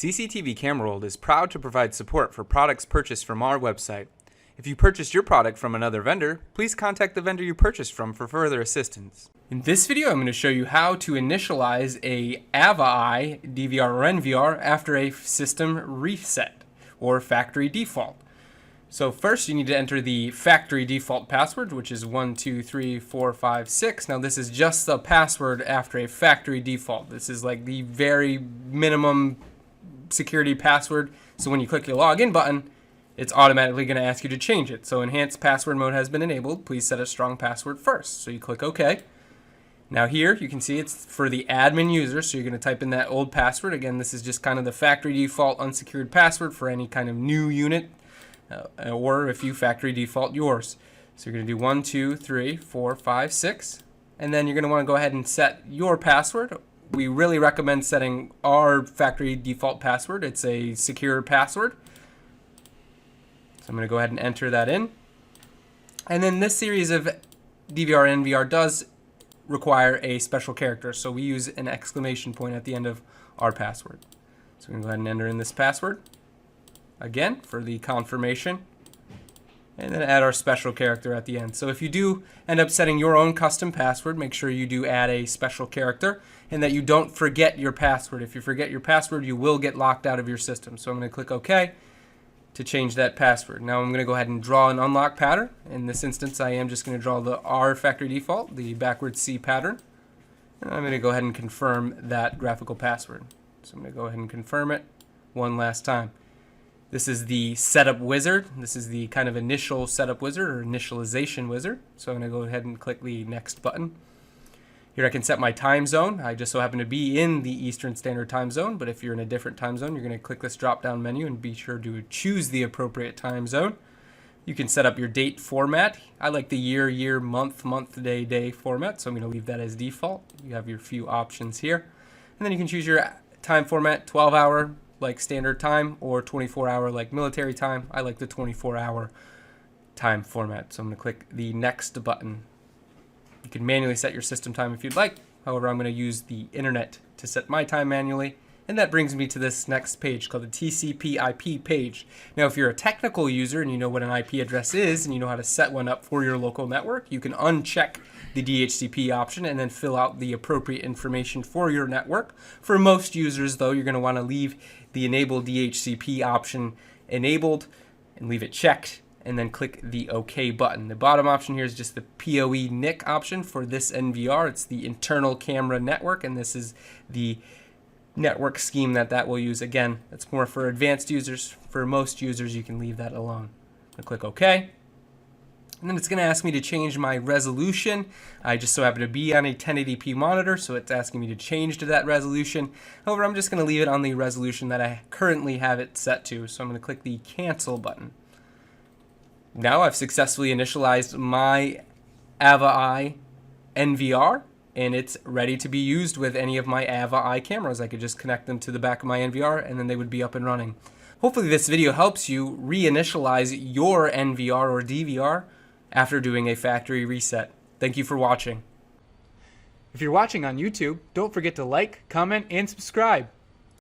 CCTV Camera World is proud to provide support for products purchased from our website. If you purchased your product from another vendor, please contact the vendor you purchased from for further assistance. In this video, I'm going to show you how to initialize a AvaEye DVR or NVR after a system reset or factory default. So first you need to enter the factory default password, which is 123456. Now this is just the password after a factory default. This is like the very minimum security password. So when you click your login button, it's automatically going to ask you to change it. So enhanced password mode has been enabled. Please set a strong password first. So you click OK. Now here you can see it's for the admin user, so you're going to type in that old password. Again, this is just kind of the factory default unsecured password for any kind of new unit, or if you factory default yours. So you're going to do 1, 2, 3, 4, 5, 6, and then you're going to want to go ahead and set your password. We really recommend setting our factory default password. It's a secure password. So I'm going to go ahead and enter that in. And then this series of DVR NVR does require a special character, so we use an exclamation point at the end of our password. So we're going to go ahead and enter in this password again for the confirmation, and then add our special character at the end. So if you do end up setting your own custom password, make sure you do add a special character and that you don't forget your password. If you forget your password, you will get locked out of your system. So I'm going to click OK to change that password. Now I'm going to go ahead and draw an unlock pattern. In this instance, I am just going to draw the R factory default, the backwards C pattern. And I'm going to go ahead and confirm that graphical password. So I'm going to go ahead and confirm it one last time. This is the setup wizard. This is the kind of initial setup wizard or initialization wizard. So I'm going to go ahead and click the next button. Here I can set my time zone. I just so happen to be in the Eastern Standard Time Zone, but if you're in a different time zone, you're going to click this drop-down menu and be sure to choose the appropriate time zone. You can set up your date format. I like the year, month, day format, so I'm going to leave that as default. You have your few options here. And then you can choose your time format, 12-hour like standard time or 24-hour like military time. I like the 24-hour time format, so I'm going to click the next button. You can manually set your system time if you'd like. However, I'm going to use the internet to set my time manually. And that brings me to this next page called the TCP/IP page. Now, if you're a technical user and you know what an IP address is and you know how to set one up for your local network, you can uncheck the DHCP option and then fill out the appropriate information for your network. For most users, though, you're going to want to leave the enable DHCP option enabled and leave it checked, and then click the OK button. The bottom option here is just the PoE NIC option for this NVR. It's the internal camera network, and this is the network scheme that will use. Again, that's more for advanced users. For most users, you can leave that alone. I'll click OK. And then it's going to ask me to change my resolution. I just so happen to be on a 1080p monitor, so it's asking me to change to that resolution. However, I'm just going to leave it on the resolution that I currently have it set to. So I'm going to click the cancel button. Now I've successfully initialized my AvaEye NVR, and it's ready to be used with any of my AvaEye cameras. I could just connect them to the back of my NVR and then they would be up and running. Hopefully this video helps you reinitialize your NVR or DVR after doing a factory reset. Thank you for watching. If you're watching on YouTube, don't forget to like, comment, and subscribe.